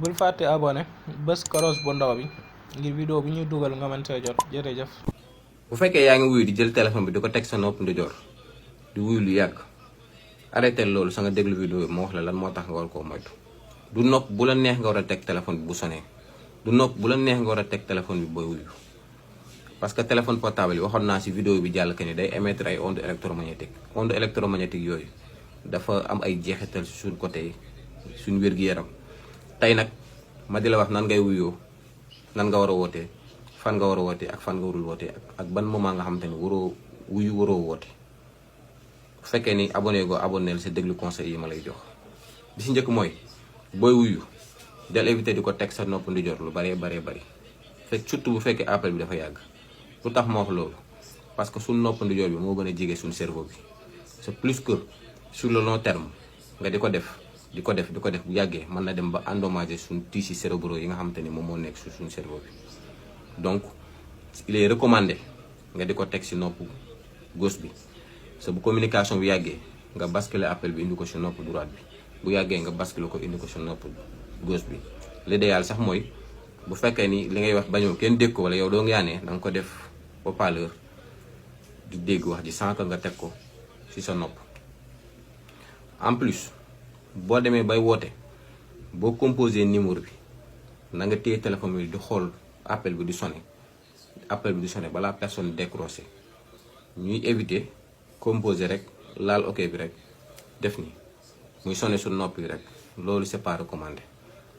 bul fàtte abonné bés koros bu ndaw bi ngir vidéo bu ñuy dugal nga mën see jot jërëjëf. bu fekkee yaa ngi wuyu di jël téléphone bi di ko teg sa nopp ndijoor di wuyu lu yàgg arrêté loolu sa nga déglu vidéo bi ma wax la lan moo tax nga war koo moytu. du nopp bu la neex nga war a teg téléphone bi bu sonné du nopp bu la neex nga war a teg téléphone bi booy wuyu parce que téléphone portable yi waxoon naa ci vidéo bi jàll que ni day émettre ay ondes électromagnétiques ondes électromagnétiques yooyu dafa am ay jeexital ci suñ côté suñ wér-gu-yaram. tey nag ma di la wax nan ngay wuyoo nan nga war a wootee fan nga war a wootee ak fan nga warul wootee ak ban moment nga xamante ni waroo wuyu waroo woote bu fekkee ni abonné go abonné sa déglu conseil yi ma lay jox. bi ci njëkk mooy booy wuyu del éviter di ko teg sa nopp ndijoor lu baree bari fekk surtout bu fekkee appel bi dafa yàgg. lu tax ma wax loolu parce que suñ nopp ndijoor bi moo gën a jege suñ cerveau bi c'est plus que sur le long terme nga di ko def bu yàggee mën na dem ba endommager suñ tissus cérébraux yi nga xamante ni moom moo nekk su suñ cerveau bi. donc il est recommandé nga di ko teg ci nopp gauche bi sa bu communication bi yàggee nga basculer appel bi indi ko ci nopp droite bi bu yàggee nga basculer ko indi ko ci nopp gauche bi. l'idéal sax mooy bu fekkee ni li ngay wax bañoo kenn dégg ko wala yow doo yaanee da nga ko def haut-parleur di dégg wax ji sans que nga teg ko ci sa nopp. en plus boo demee bay woote boo composé numéro bi na nga téye téléphone bi di xool appel bi di sonné balaa personne décroché ñuy éviter composé rek laal ok bi rek def ni muy sonné su nopp yi rek loolu c'est pas recommandé.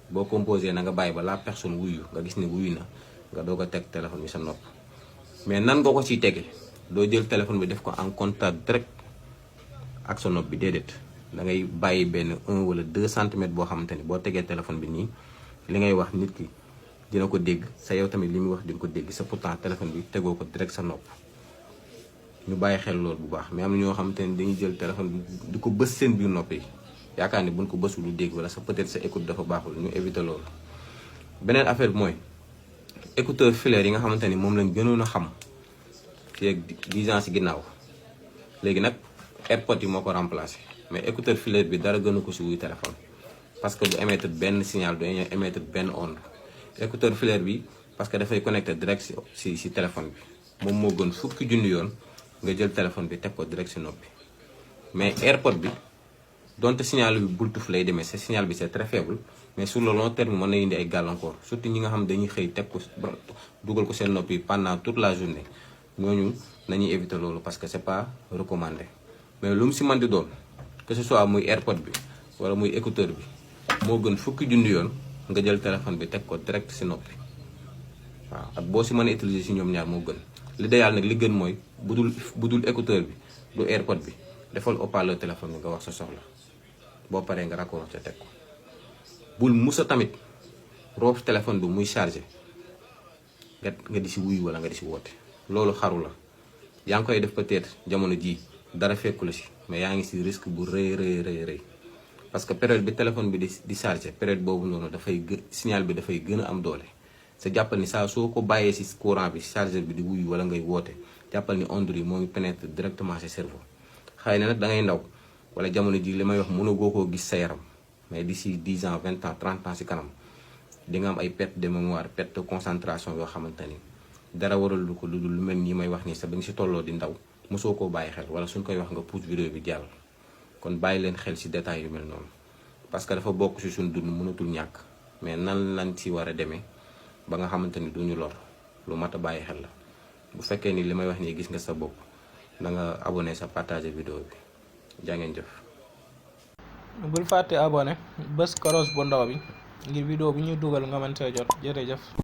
boo composé na nga bàyyi ba la personne wuyu nga gis ni wuyu na nga doog a teg téléphone bi sa nopp mais nan nga ko ciy tege doo jël téléphone bi def ko en contact direct ak sa nopp bi déedéet. da ngay bàyyi benn 1 wala 2 centimètres boo xamante ni boo tegee téléphone bi nii li ngay wax nit ki dina ko dégg sa yow tamit li muy wax dina ko dégg sa pourtant téléphone bi tegoo ko direct sa nopp. ñu bàyyi xel loolu bu baax mais am na ñoo xamante ni dañuy jël téléphone bi di ko bës seen biir nopp yi yaakaar ni buñ ko bësul du dégg wala sa peut-être sa écoute dafa baaxul ñu éviter loolu. beneen affaire bi mooy écouteur filaire yi nga xamante ni moom lañ gënoon a xam fii ak 10 ans ci ginnaaw léegi nag AirPods yi moo ko remplacé. mais écouteur filaire bi dara gënu ko ci wuy téléphone parce que du émettre benn signal du émettre benn onde. écouteur filaire bi parce que dafay connecté direct ci téléphone bi moom moo gën fukki junni yoon nga jël téléphone bi teg ko direct ci noppi. mais AirPod bi donte signal bi bultuf lay demee ce signal bi c'est très faible mais sur le long terme mën na indi ay gàllankoor surtout ñi nga xam dañuy xëy teg ko dugal ko seen noppi pendant toute la journée ñooñu nañuy éviter loolu parce que c'est pas recommandé. mais lu mu ci mën di doon. que ce soit muy AirPod bi wala muy écouteur bi moo gën fukki junni yoon nga jël téléphone bi teg ko direct ci noppi waaw ak boo ci mën a utiliser ci ñoom ñaar moo gën. l'idéal nag li gën mooy bu dul écouteur bi du AirPod bi defal haut-parleur téléphone bi nga wax sa soxla boo paree nga raccroché teg ko. bul musa tamit roof téléphone bi muy chargé nga di ci wuyu wala nga di ci woote loolu xaru la yaa ngi koy def peut-être jamono jii dara fekku la ci. mais yaa ngi ci risque bu rëy parce que période bi téléphone bi di chargé période boobu noonu signal bi dafay gën a am doole sa jàppal ni saa soo ko bàyyee ci courant bi chargeur bi di wuyu wala ngay woote jàppal ni ondes yi moo ngi pénétrer directement sa cerveau. xëy na nag da ngay ndaw wala jamono ji li may wax mënagoo koo gis sa yaram mais d'ici 10 ans 20 ans 30 ans ci kanam di nga am ay perte de mémoire perte de concentration yoo xamante ni dara waral lu ko lu dul lu mel nii may wax nii sa ba nga ci tolloo di ndaw. mosoo koo bàyyi xel wala suñ koy wax nga pousse vidéo bi jàll kon bàyyi leen xel ci détails yu mel noonu parce que dafa bokk ci suñ dund mënatul ñàkk mais nan lañ ci war a demee ba nga xamante ni duñu lor lu mat a bàyyi xel la. bu fekkee ni li may wax nii gis nga sa bopp na nga abonné sa partager vidéo bi jaa ngeen jëf. bul fàtte abonné bés koros bu ndaw bi ngir vidéo bu ñuy dugal nga mën see jot jërëjëf.